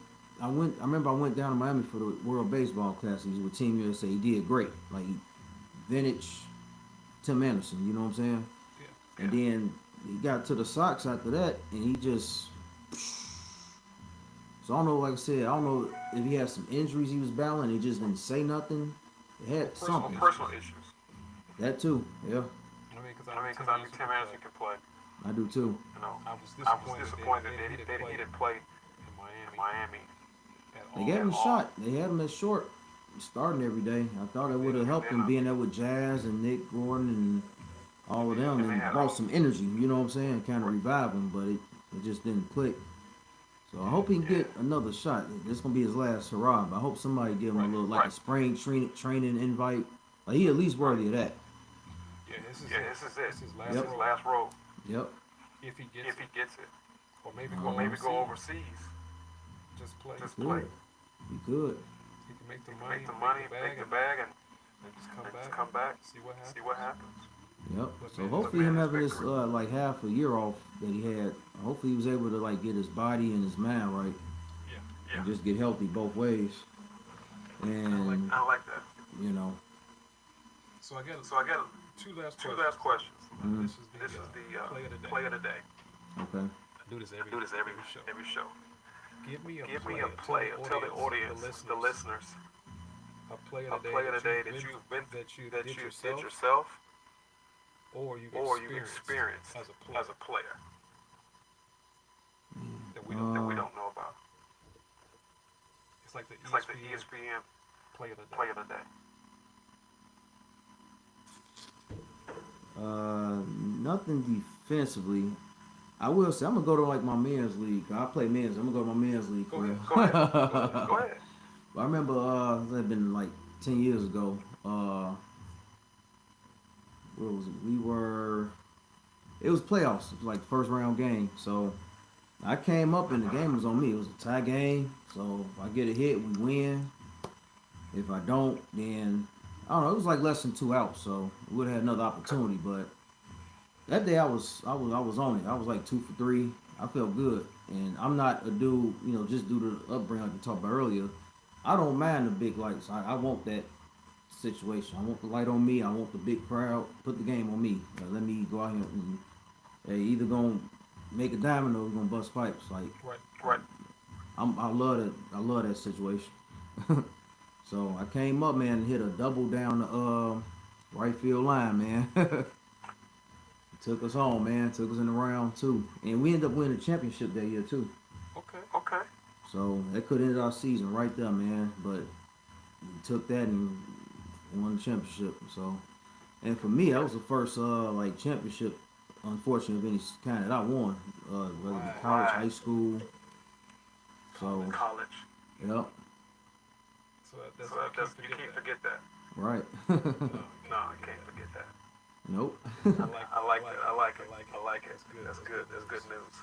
I remember I went down to Miami for the World Baseball Classic. He was with Team USA. He did great, like vintage Tim Anderson. You know what I'm saying? yeah. And then he got to the Sox after that, and he just. So I don't know, like I said, I don't know if he had some injuries he was battling. He just didn't say nothing. He had something. Personal issues. That too, yeah, I mean, because I think Tim Anderson can play. I do too. You know, I was disappointed that he didn't play in Miami. They gave him a shot. They had him at short, starting every day. I thought it would have helped him being there with Jazz and Nick Gordon and all of them, and brought some energy. You know what I'm saying? Kind of revive him, but it just didn't click. So I hope he can get another shot. This is gonna be his last hurrah. But I hope somebody give him a little a spring training invite. Like, he at least worthy of that. Yeah, this is it. This is Yep. last road. Yep. If he gets it, or maybe Uh-huh. go overseas. Just play. He could. He can make the money, make the bag, and just come back. See what happens. Yep. So hopefully him having this like half a year off that he had, hopefully he was able to like get his body and his mind right. Yeah. And just get healthy both ways. And I like that. you know. So I got two last questions. Mhm. This is the play of the day. Okay. I do this every show. Give me a play. Tell the audience, the listeners, a play of the day that you did yourself, or you've experienced as a player that we don't know about. It's like the ESPN play of the day. Nothing defensively. I will say I'm gonna go to like my men's league. I play men's. I'm gonna go to my men's league. Go ahead. But I remember it had been like 10 years ago. Where was it? It was playoffs. It was like first round game. So I came up and the game was on me. It was a tie game. So if I get a hit, we win. If I don't, then I don't know. It was like less than 2 outs, so we would have had another opportunity. But that day I was on it. I was like 2 for 3. I felt good, and I'm not a dude, just due to the upbringing like we talked about earlier. I don't mind the big lights. I want that situation. I want the light on me. I want the big crowd. Put the game on me. Let me go out here and either gonna make a diamond or we're gonna bust pipes. Like Right. I love that. I love that situation. So I came up, man, and hit a double down the right field line, man. Took us home, man. Took us in the round 2, and we ended up winning the championship that year too. Okay. So that could end our season right there, man. But we took that and won the championship. So, and for me, that was the first like championship, unfortunately, of any kind that I won. Whether it be college, high school. So College. yep. So you can't forget that. Right. No, you can't forget that. Nope. I like it. That's good news.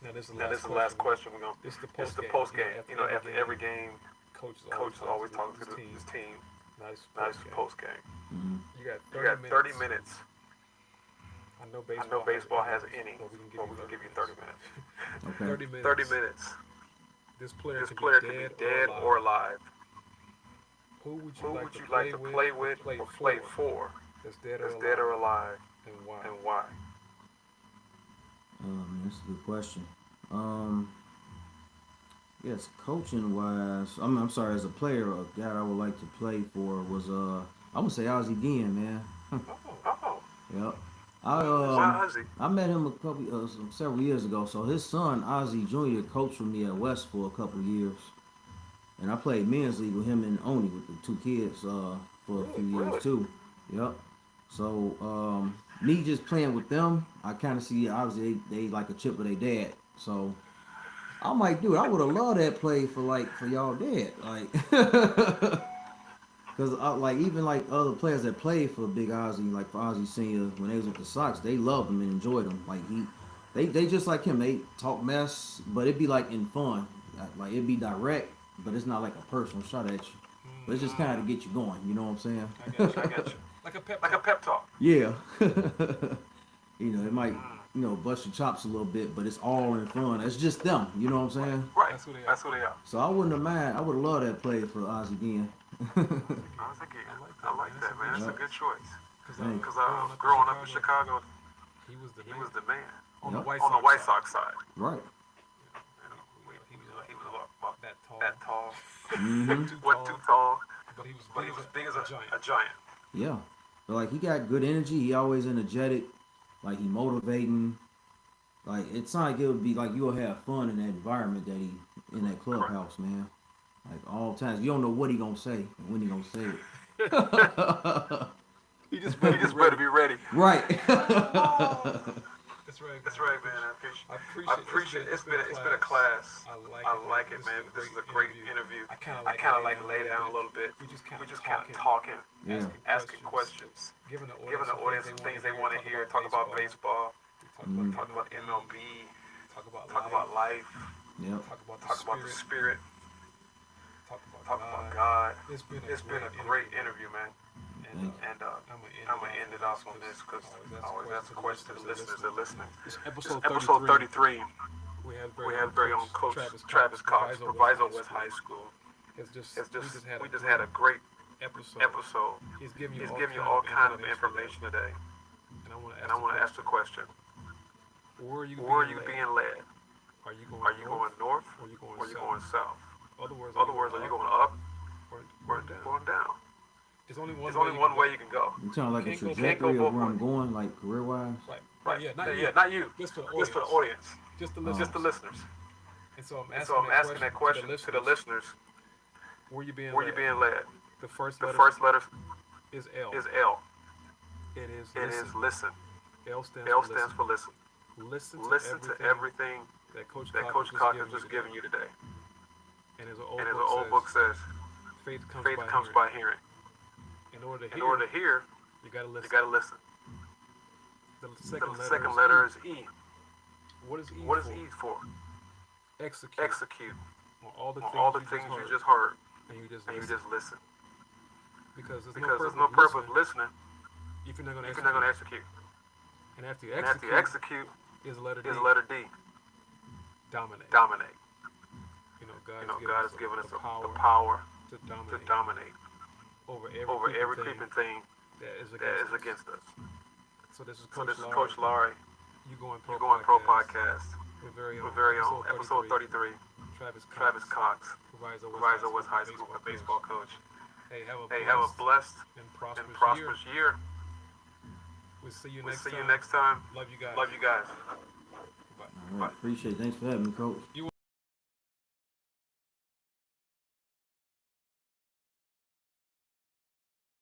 Now this is the last question. This is the post game. After every game, coach is always talking to his team. Now this is post game. Mm-hmm. You got 30 minutes. I know baseball has an inning, but we can give you 30 minutes. Okay. 30 minutes. This player can be dead or alive. Who would you like to play with or play for? That's dead or alive, and why? That's a good question. Yes, coaching wise, I'm sorry, as a player, a guy I would like to play for was I would say Ozzie Guillen, man. Oh. Yep. I met him several years ago. So his son Ozzy Jr. coached with me at West for a couple years, and I played men's league with him and Oni with the two kids for a few years too. Yep. So me just playing with them, I kind of see obviously they like a chip of their dad. So I'm like, dude, I would have loved that play for y'all dad, like, because like even like other players that played for Big Ozzy, like for Ozzy Senior, when they was with the Sox, they loved him and enjoyed him. Like they just like him. They talk mess, but it'd be like in fun, like it'd be direct, but it's not like a personal shot at you. But it's just kind of to get you going. You know what I'm saying? I got you. Like a pep talk. Yeah. You know, it might, bust your chops a little bit, but it's all in fun. It's just them, you know what I'm saying? Right. That's who they are. So I wouldn't have mind. I would have loved that play for Ozzy again. I like that, man. That's a good choice. Because growing up in Chicago, he was the man on the White Sox side. Right. He was about that tall. Mm-hmm. Wasn't too tall, but he was big as a giant. Yeah. But like he got good energy. He always energetic. Like he motivating. Like it sounds like it would be like you'll have fun in that environment that he in that clubhouse, man. Like all times, you don't know what he gonna say and when he gonna say it. He just better be ready. Right. That's right, man. I appreciate it. It's been a class. I like it, man. This is a great interview. I kind of like lay down a little bit. We just kind of talking, asking questions, giving the audience some things they want to hear. Talk about baseball. Talk about MLB. Talk about life. Yep. Talk about the spirit. Talk about God. It's been a great interview, man. And I'm gonna end it off on this because I always ask a question to the listeners that are listening. This episode 33. We had very own coach Travis Cox, Proviso West High School. We just had a great episode. He's giving you all kind of information today. And I want to ask the question: where are you being led? Are you going north or are you going south? Other words, are you going up or going down? There's only one way you can go. You talking like a trajectory of where I'm going, like career wise? Right. Yeah, not you. Just for the audience. Just the listeners. And so I'm asking that question to the listeners. Where you being led? The first letter is L. It is listen. L stands for listen. Listen to everything that Coach Cox has just given you today. And as an old book says, faith comes by hearing. In order to hear, you gotta listen. The second letter is E. What is E for? Execute. On all the things you just heard, and you just listen. Because there's no purpose listening if you're not gonna execute. And after you execute, is letter D. Dominate. God has given us the power to dominate over every creeping thing that is against us. So this is Coach Laurie. YouGoin'Pro podcast. We're very own episode 33. Travis Cox, Proviso West High School, a baseball coach. Hey, have a blessed and prosperous year. We'll see you next time. Love you guys. All right, appreciate it. Thanks for having me, Coach.